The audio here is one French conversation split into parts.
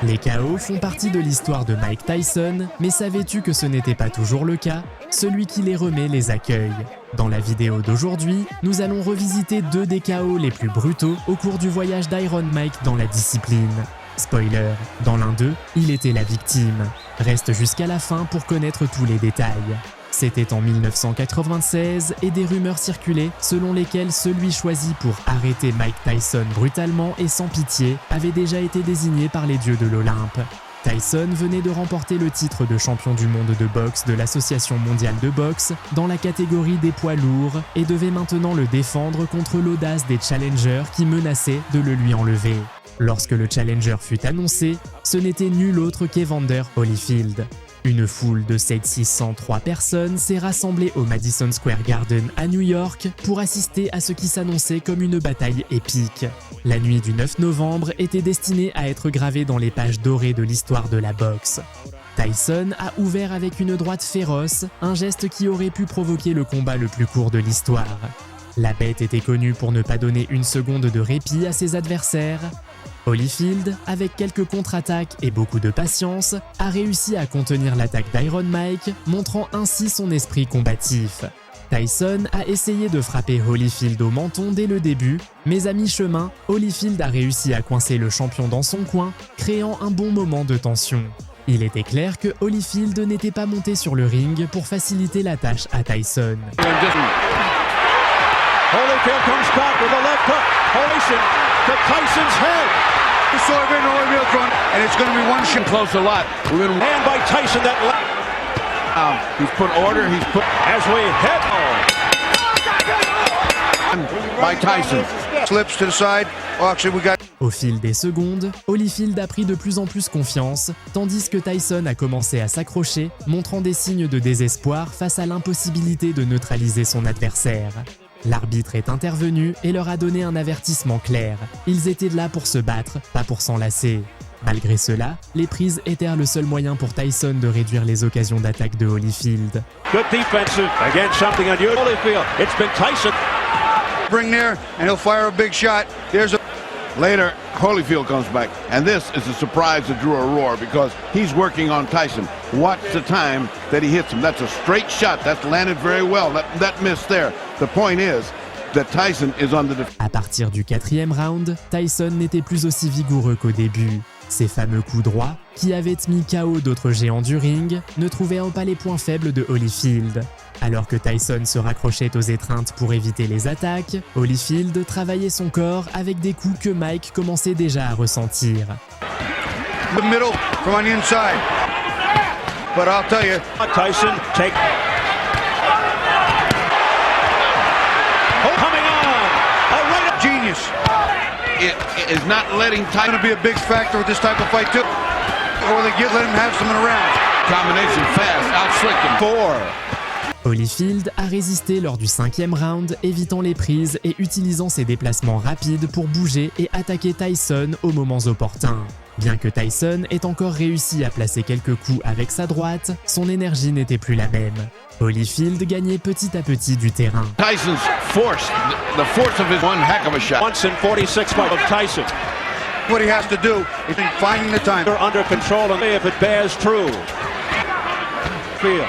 Les KO font partie de l'histoire de Mike Tyson, mais savais-tu que ce n'était pas toujours le cas? Celui qui les remet les accueille. Dans la vidéo d'aujourd'hui, nous allons revisiter 2 des KO les plus brutaux au cours du voyage d'Iron Mike dans la discipline. Spoiler, dans l'un d'eux, il était la victime. Reste jusqu'à la fin pour connaître tous les détails. C'était en 1996 et des rumeurs circulaient selon lesquelles celui choisi pour arrêter Mike Tyson brutalement et sans pitié avait déjà été désigné par les dieux de l'Olympe. Tyson venait de remporter le titre de champion du monde de boxe de l'Association mondiale de boxe dans la catégorie des poids lourds et devait maintenant le défendre contre l'audace des challengers qui menaçaient de le lui enlever. Lorsque le challenger fut annoncé, ce n'était nul autre qu'Evander Holyfield. Une foule de 603 personnes s'est rassemblée au Madison Square Garden à New York pour assister à ce qui s'annonçait comme une bataille épique. La nuit du 9 novembre était destinée à être gravée dans les pages dorées de l'histoire de la boxe. Tyson a ouvert avec une droite féroce, un geste qui aurait pu provoquer le combat le plus court de l'histoire. La bête était connue pour ne pas donner une seconde de répit à ses adversaires. Holyfield, avec quelques contre-attaques et beaucoup de patience, a réussi à contenir l'attaque d'Iron Mike, montrant ainsi son esprit combatif. Tyson a essayé de frapper Holyfield au menton dès le début, mais à mi-chemin, Holyfield a réussi à coincer le champion dans son coin, créant un bon moment de tension. Il était clair que Holyfield n'était pas monté sur le ring pour faciliter la tâche à Tyson. Holyfield comes back with a left hook. Holyfield to Tyson's head. So I've been Holyfield front, and it's going to be one shot. Close a lot. We're going to hand by Tyson that left. He's put order. He's put as we hit. By Tyson. Slips to the side. Oh, actually, we got. Au fil des secondes, Holyfield a pris de plus en plus confiance, tandis que Tyson a commencé à s'accrocher, montrant des signes de désespoir face à l'impossibilité de neutraliser son adversaire. L'arbitre est intervenu et leur a donné un avertissement clair. Ils étaient là pour se battre, pas pour s'enlacer. Malgré cela, les prises étaient le seul moyen pour Tyson de réduire les occasions d'attaque de Holyfield. Good defense against something unusual. Holyfield, it's been Tyson. Bring there and he'll fire a big shot. There's a Later, Holyfield comes back, and this is a surprise that drew a roar because he's working on Tyson. Watch the time that he hits him. That's a straight shot. That's landed very well. That missed there. The point is that Tyson is on the defense. À partir du 4e round, Tyson n'était plus aussi vigoureux qu'au début. Ces fameux coups droits, qui avaient mis KO d'autres géants du ring, ne trouvaient pas les points faibles de Holyfield. Alors que Tyson se raccrochait aux étreintes pour éviter les attaques, Holyfield travaillait son corps avec des coups que Mike commençait déjà à ressentir. The middle from on the inside. But I'll tell you, Tyson take. Oh, coming on! A right genius. It is not letting Tyson be a big factor with this type of fight too. Or let him have someone around. Combination fast, outslick him. 4. Holyfield a résisté lors du 5e round, évitant les prises et utilisant ses déplacements rapides pour bouger et attaquer Tyson aux moments opportuns. Bien que Tyson ait encore réussi à placer quelques coups avec sa droite, son énergie n'était plus la même. Holyfield gagnait petit à petit du terrain. Tyson's force, the force of his one heck of a shot. Once in 46 of Tyson. What he has to do is finding the time. They're under control and if it bears true. Field.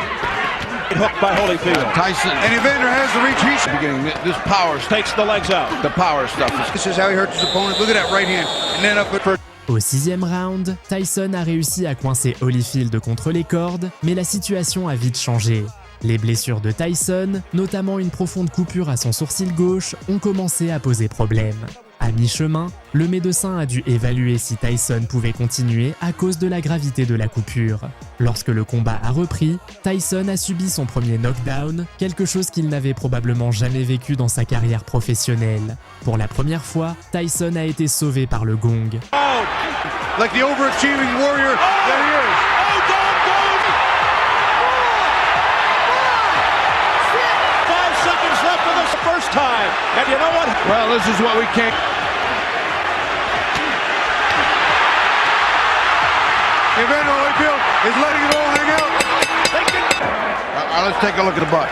Hooked by Holyfield. Tyson. And Evander has the reach. He's beginning this power takes the legs out. The power stuff. This is how he hurts his opponent. Look at that right hand. And then up for. Au 6e round, Tyson a réussi à coincer Holyfield contre les cordes, mais la situation a vite changé. Les blessures de Tyson, notamment une profonde coupure à son sourcil gauche, ont commencé à poser problème. À mi-chemin, le médecin a dû évaluer si Tyson pouvait continuer à cause de la gravité de la coupure. Lorsque le combat a repris, Tyson a subi son premier knockdown, quelque chose qu'il n'avait probablement jamais vécu dans sa carrière professionnelle. Pour la première fois, Tyson a été sauvé par le gong. Oh, like the overachieving warrior that he is. Oh, dog. 5 seconds left for this first time. And you know what? Well, this is what we can't. Evander Holyfield is letting it all hang out. Let's take a look at the butt.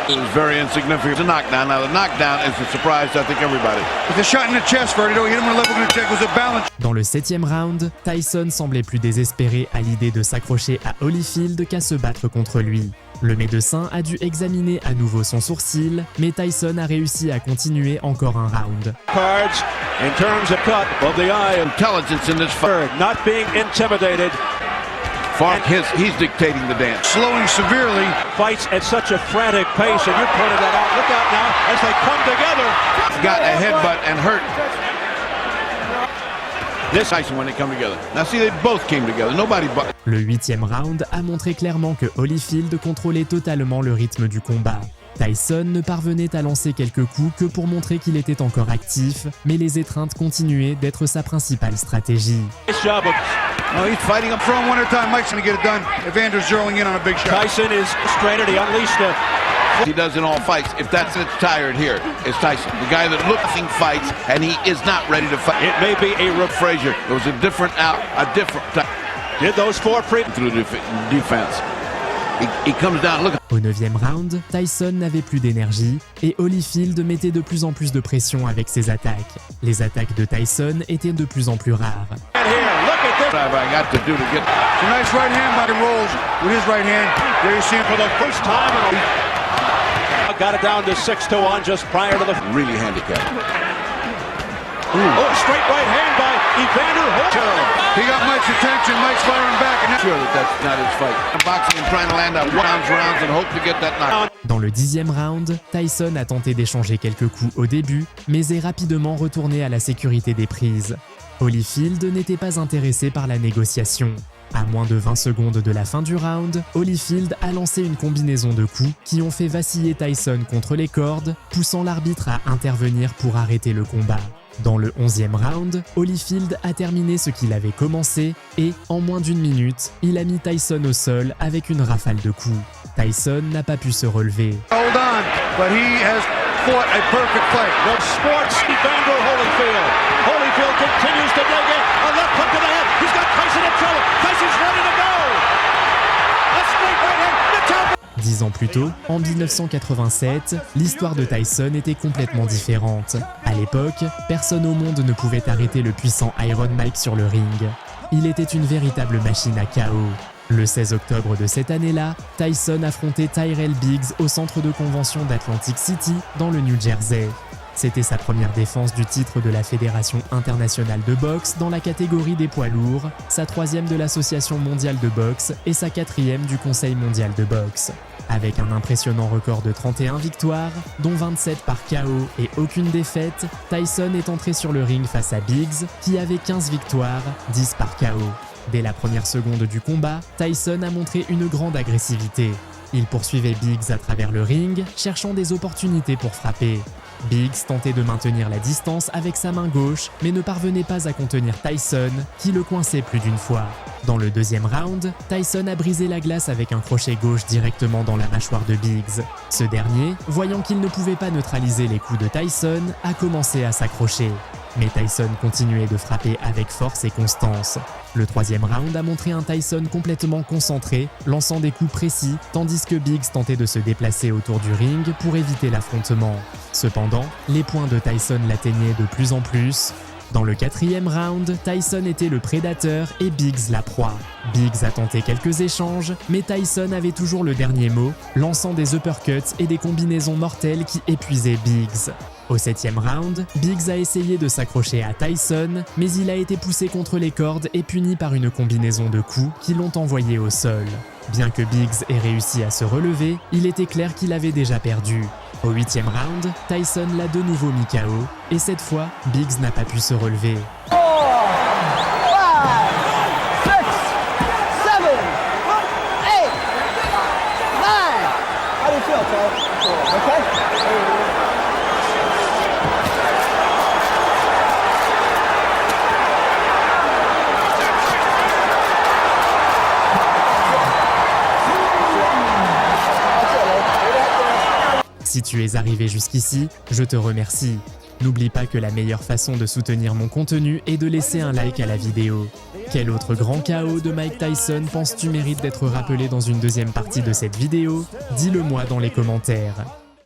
It was very insignificant. It's a knockdown. Now the knockdown is a surprise to I think everybody. With a shot in the chest, Verdido, he hit him with a left hook in the check. It was a balance. Dans le 7e round, Tyson semblait plus désespéré à l'idée de s'accrocher à Holyfield qu'à se battre contre lui. Le médecin a dû examiner à nouveau son sourcil, mais Tyson a réussi à continuer encore un round. Cards in terms of cut of the eye. Intelligence in this fight. Not being intimidated. He's dictating the dance. Slowing severely. Fights at such a frantic pace, and you pointed that out. Look out now as they come together. Got a headbutt and hurt. This Tyson when they come together. Now see, they both came together. Nobody but. Le 8e round a montré clairement que Holyfield contrôlait totalement le rythme du combat. Tyson ne parvenait à lancer quelques coups que pour montrer qu'il était encore actif, mais les étreintes continuaient d'être sa principale stratégie. Nice job. Oh, he's fighting up from one at a time. Mike's going to get it done. Evander's zeroing in on a big shot. Tyson is stranded. He unleashed a... He does in all fights. If that's it, tired here is Tyson. The guy that looking fights and he is not ready to fight. It may be a Frazier. It was a different type. Did those four through the defense. He comes down. Look. Au 9e round, Tyson n'avait plus d'énergie et Holyfield mettait de plus en plus de pression avec ses attaques. Les attaques de Tyson étaient de plus en plus rares. I got to do to get. It's a nice right hand by the Rolls with his right hand. There you see him for the first time. Got it down to 6-1 just prior to the really handicapped. Oh, straight right hand by Evander Holyfield. He got Mike's attention. Mike's firing back. And sure that's not his fight. Boxing and trying to land out rounds and hope to get that knock. Dans le 10e round, Tyson a tenté d'échanger quelques coups au début, mais est rapidement retourné à la sécurité des prises. Holyfield n'était pas intéressé par la négociation. À moins de 20 secondes de la fin du round, Holyfield a lancé une combinaison de coups qui ont fait vaciller Tyson contre les cordes, poussant l'arbitre à intervenir pour arrêter le combat. Dans le 11e round, Holyfield a terminé ce qu'il avait commencé et, en moins d'une minute, il a mis Tyson au sol avec une rafale de coups. Tyson n'a pas pu se relever. Hold on, but he has fought a perfect fight. The sports Evander Holyfield. Holyfield continues to dig in. A left hook to the head. He's got Tyson in trouble. Tyson's ready to go. A straight right hand. The top. 10 ans plus tôt, en 1987, l'histoire de Tyson était complètement différente. À l'époque, personne au monde ne pouvait arrêter le puissant Iron Mike sur le ring. Il était une véritable machine à KO. Le 16 octobre de cette année-là, Tyson affrontait Tyrell Biggs au centre de convention d'Atlantic City, dans le New Jersey. C'était sa première défense du titre de la Fédération internationale de boxe dans la catégorie des poids lourds, sa 3e de l'Association mondiale de boxe et sa 4e du Conseil mondial de boxe. Avec un impressionnant record de 31 victoires, dont 27 par KO et aucune défaite, Tyson est entré sur le ring face à Biggs, qui avait 15 victoires, 10 par KO. Dès la première seconde du combat, Tyson a montré une grande agressivité. Il poursuivait Biggs à travers le ring, cherchant des opportunités pour frapper. Biggs tentait de maintenir la distance avec sa main gauche, mais ne parvenait pas à contenir Tyson, qui le coinçait plus d'une fois. Dans le 2e round, Tyson a brisé la glace avec un crochet gauche directement dans la mâchoire de Biggs. Ce dernier, voyant qu'il ne pouvait pas neutraliser les coups de Tyson, a commencé à s'accrocher. Mais Tyson continuait de frapper avec force et constance. Le 3e round a montré un Tyson complètement concentré, lançant des coups précis, tandis que Biggs tentait de se déplacer autour du ring pour éviter l'affrontement. Cependant, les points de Tyson l'atteignaient de plus en plus. Dans le 4e round, Tyson était le prédateur et Biggs la proie. Biggs a tenté quelques échanges, mais Tyson avait toujours le dernier mot, lançant des uppercuts et des combinaisons mortelles qui épuisaient Biggs. Au 7e round, Biggs a essayé de s'accrocher à Tyson, mais il a été poussé contre les cordes et puni par une combinaison de coups qui l'ont envoyé au sol. Bien que Biggs ait réussi à se relever, il était clair qu'il avait déjà perdu. Au 8e round, Tyson l'a de nouveau mis KO, et cette fois, Biggs n'a pas pu se relever. 4, 5, 6, 7, 8, 9. How do you feel, Charles? Okay? Si tu es arrivé jusqu'ici, je te remercie. N'oublie pas que la meilleure façon de soutenir mon contenu est de laisser un like à la vidéo. Quel autre grand KO de Mike Tyson penses-tu mérite d'être rappelé dans une deuxième partie de cette vidéo? Dis-le moi dans les commentaires.